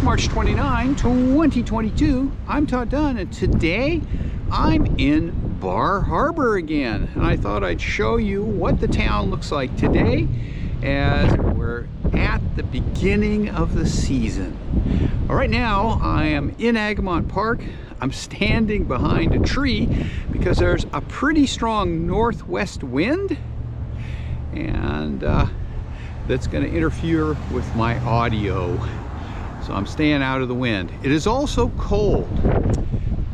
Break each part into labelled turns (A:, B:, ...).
A: March 29, 2022. I'm Todd Dunn, and today I'm in Bar Harbor again. And I thought I'd show you what the town looks like today as we're at the beginning of the season. Right now, I am in Acadia Park. I'm standing behind a tree because there's a pretty strong northwest wind, and that's going to interfere with my audio. So I'm staying out of the wind. It is also cold.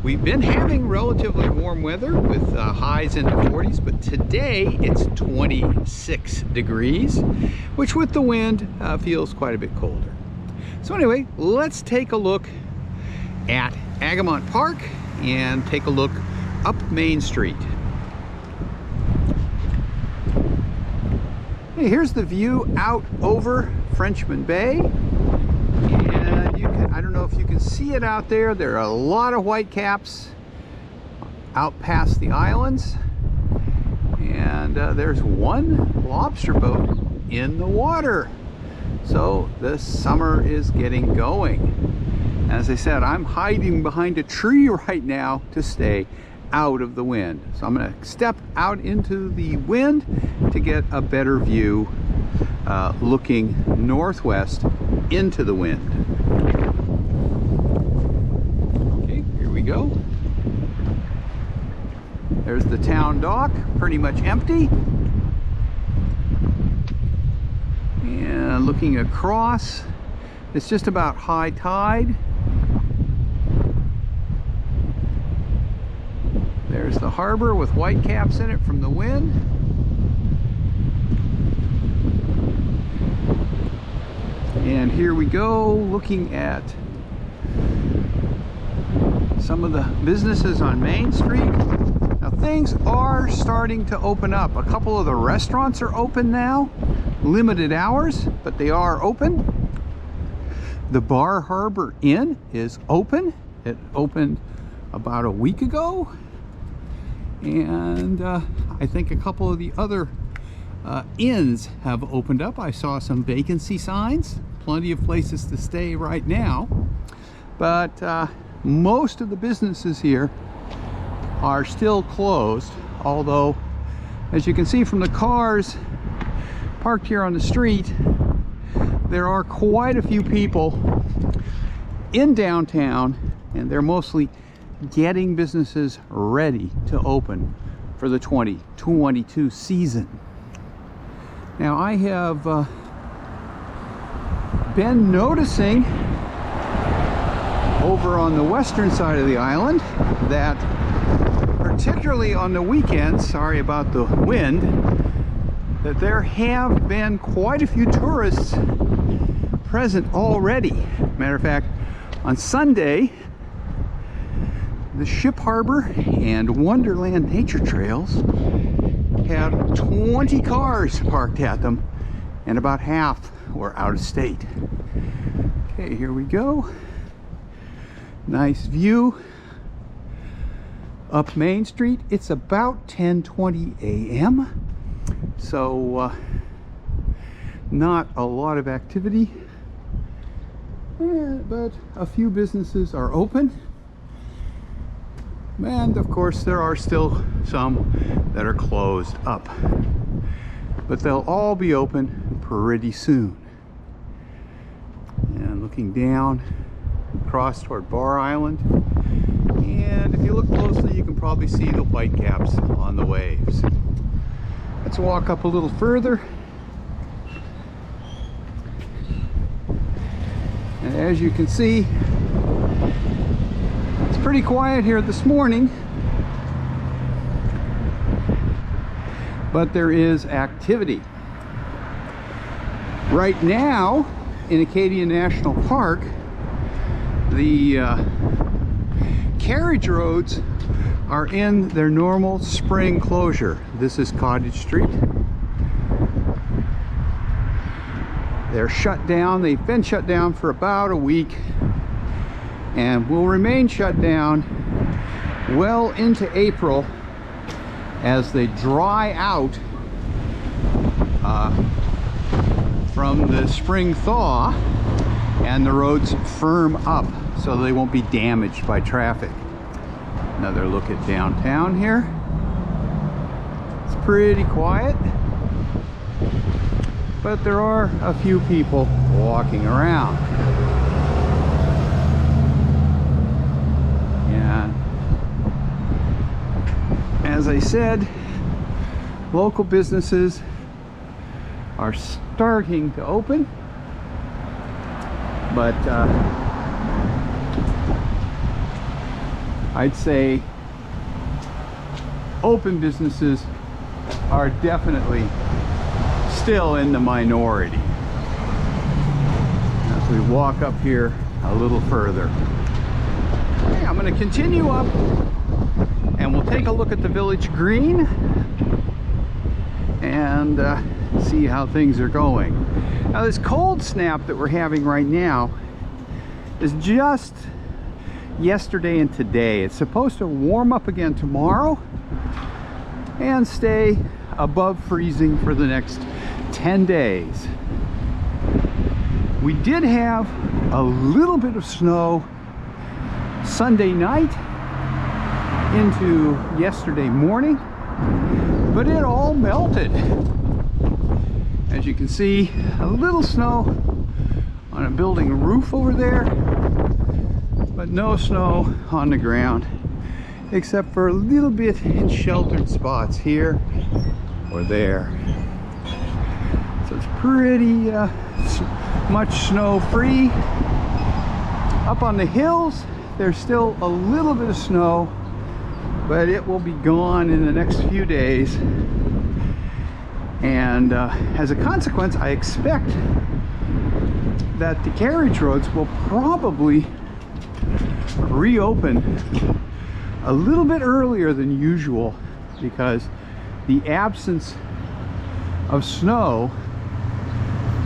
A: We've been having relatively warm weather with highs in the 40s, but today it's 26 degrees, which with the wind feels quite a bit colder. So anyway, let's take a look at Acadia Park and take a look up Main Street. Hey, here's the view out over Frenchman Bay. And you can, I don't know if you can see it out there. There are a lot of whitecaps out past the islands. And there's one lobster boat in the water. So the summer is getting going. As I said, I'm hiding behind a tree right now to stay out of the wind. So I'm going to step out into the wind to get a better view looking northwest into the wind. Okay, here we go. There's the town dock, pretty much empty. And looking across, it's just about high tide. There's the harbor with whitecaps in it from the wind. And here we go, looking at some of the businesses on Main Street. Now things are starting to open up. A couple of the restaurants are open now, limited hours, but they are open. The Bar Harbor Inn is open. It opened about a week ago. And I think a couple of the other inns have opened up. I saw some vacancy signs, plenty of places to stay right now, but most of the businesses here are still closed, although as you can see from the cars parked here on the street, there are quite a few people in downtown, and they're mostly getting businesses ready to open for the 2022 season. Now I have been noticing over on the western side of the island that particularly on the weekends, sorry about the wind, that there have been quite a few tourists present already. Matter of fact, on Sunday, the Ship Harbor and Wonderland Nature Trails had 20 cars parked at them, and about half were out of state. Okay, here we go. Nice view up Main Street. It's about 10:20 a.m. So not a lot of activity, but a few businesses are open. And of course there are still some that are closed up, but they'll all be open pretty soon. And looking down across toward Bar Island, and if you look closely you can probably see the whitecaps on the waves. Let's walk up a little further, and as you can see, it's pretty quiet here this morning, but there is activity. Right now in Acadia National Park, the carriage roads are in their normal spring closure. This is Cottage Street. They're shut down. They've been shut down for about a week and will remain shut down well into April as they dry out from the spring thaw and the roads firm up so they won't be damaged by traffic. Another look at downtown here. It's pretty quiet, but there are a few people walking around. And as I said, local businesses are starting to open, but I'd say open businesses are definitely still in the minority. As we walk up here a little further, okay, I'm going to continue up and we'll take a look at the village green and see how things are going. Now, this cold snap that we're having right now is just yesterday and today. It's supposed to warm up again tomorrow and stay above freezing for the next 10 days. We did have a little bit of snow Sunday night into yesterday morning, but it all melted. As you can see, a little snow on a building roof over there, but no snow on the ground, except for a little bit in sheltered spots here or there. So it's pretty much snow free. Up on the hills, there's still a little bit of snow, but it will be gone in the next few days. And as a consequence, I expect that the carriage roads will probably reopen a little bit earlier than usual, because the absence of snow,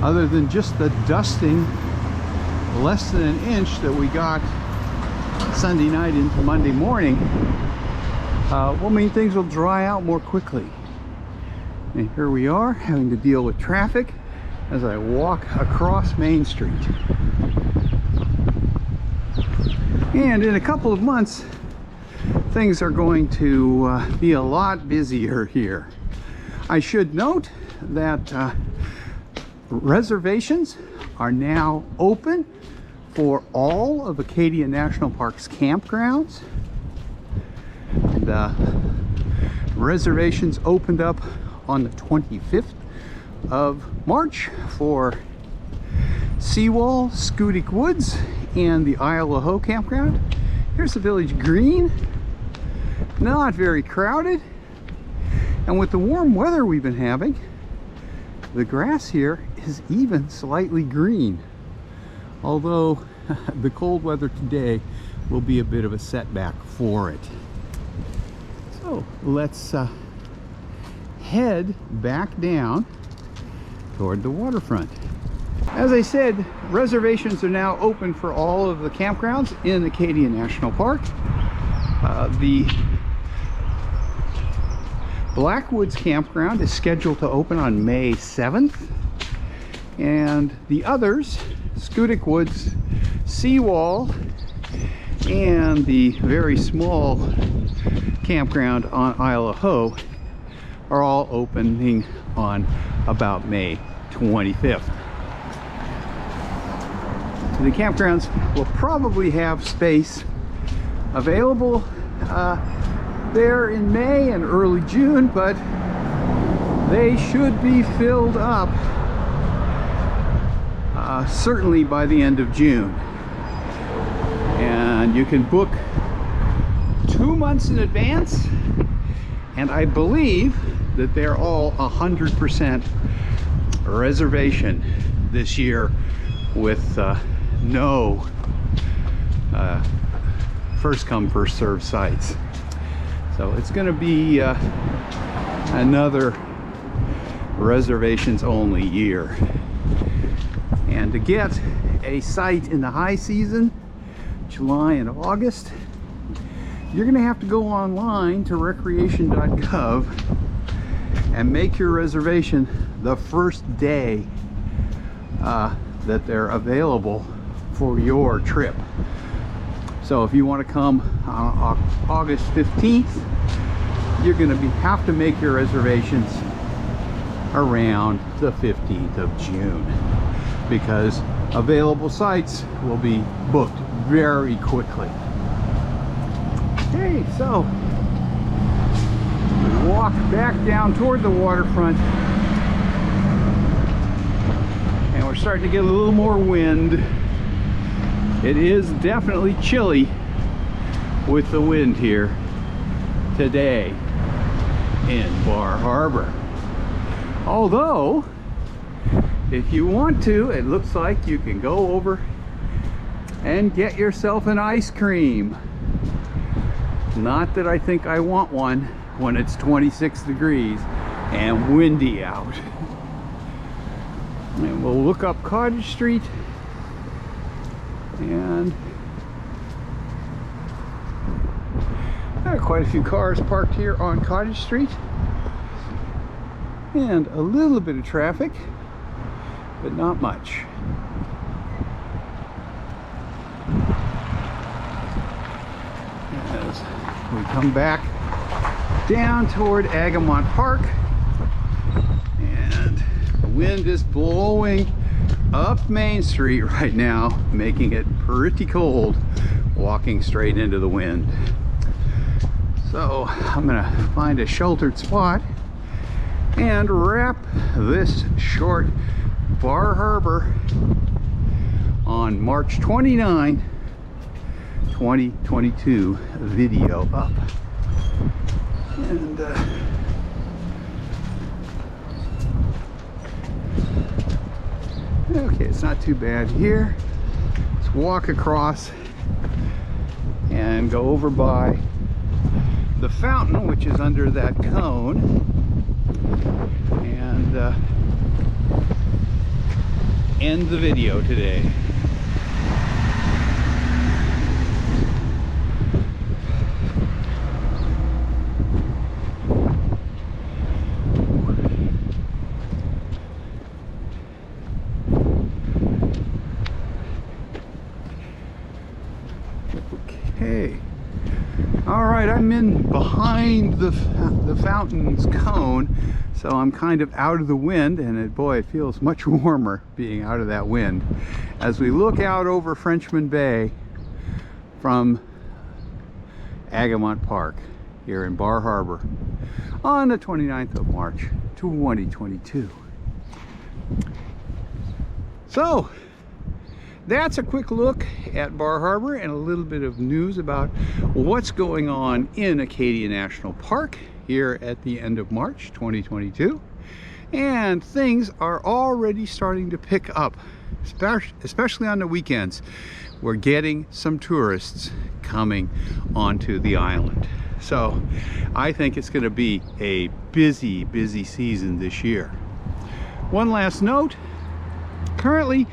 A: other than just the dusting less than an inch that we got Sunday night into Monday morning, will mean things will dry out more quickly. And here we are having to deal with traffic as I walk across Main Street. And in a couple of months, things are going to be a lot busier here. I should note that reservations are now open for all of Acadia National Park's campgrounds. The reservations opened up on the 25th of March for Seawall, Scudic Woods, and the Isle of Ho campground. Here's the village green. Not very crowded, and with the warm weather we've been having, the grass here is even slightly green, although the cold weather today will be a bit of a setback for it. So let's head back down toward the waterfront. As I said, reservations are now open for all of the campgrounds in Acadia National Park. The Blackwoods campground is scheduled to open on May 7th, and the others, Scudic Woods, Seawall, and the very small campground on Isle of Ho, are all opening on about May 25th. The campgrounds will probably have space available there in May and early June, but they should be filled up certainly by the end of June. And you can book 2 months in advance, and I believe that they're all 100% reservation this year, with no first come first served sites. So it's going to be another reservations only year. And to get a site in the high season, July and August, you're going to have to go online to recreation.gov and make your reservation the first day that they're available for your trip. So if you want to come on August 15th, you're going to have to make your reservations around the 15th of June, because available sites will be booked very quickly. Okay, so we walk back down toward the waterfront, and we're starting to get a little more wind. It is definitely chilly with the wind here today in Bar Harbor. Although, if you want to, it looks like you can go over and get yourself an ice cream. Not that I think I want one when it's 26 degrees and windy out. And we'll look up Cottage Street, and there are quite a few cars parked here on Cottage Street, and a little bit of traffic, but not much. As we come back down toward Acadia Park, and the wind is blowing up Main Street right now, making it pretty cold walking straight into the wind. So I'm gonna find a sheltered spot and wrap this short Bar Harbor on March 29, 2022 video up. And okay, it's not too bad here. Let's walk across and go over by the fountain, which is under that cone, and end the video today. Okay. All right, I'm in behind the fountain's cone, so I'm kind of out of the wind, and boy, it feels much warmer being out of that wind. As we look out over Frenchman Bay from Acadia Park here in Bar Harbor on the 29th of March, 2022. So, that's a quick look at Bar Harbor and a little bit of news about what's going on in Acadia National Park here at the end of March 2022. And things are already starting to pick up, especially on the weekends. We're getting some tourists coming onto the island. So I think it's going to be a busy, busy season this year. One last note, currently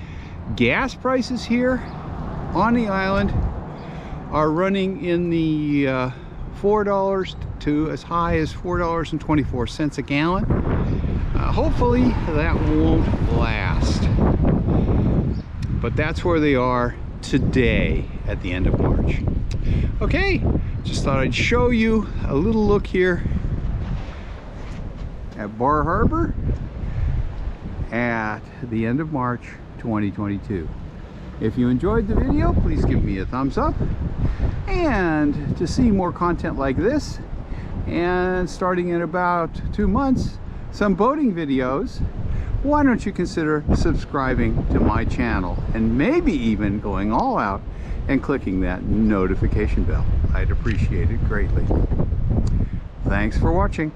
A: gas prices here on the island are running in the $4 to as high as $4.24 a gallon. Hopefully that won't last, but that's where they are today at the end of March. Okay, just thought I'd show you a little look here at Bar Harbor at the end of March 2022. If you enjoyed the video, please give me a thumbs up, and to see more content like this, and starting in about 2 months, some boating videos, why don't you consider subscribing to my channel, and maybe even going all out and clicking that notification bell. I'd appreciate it greatly. Thanks for watching.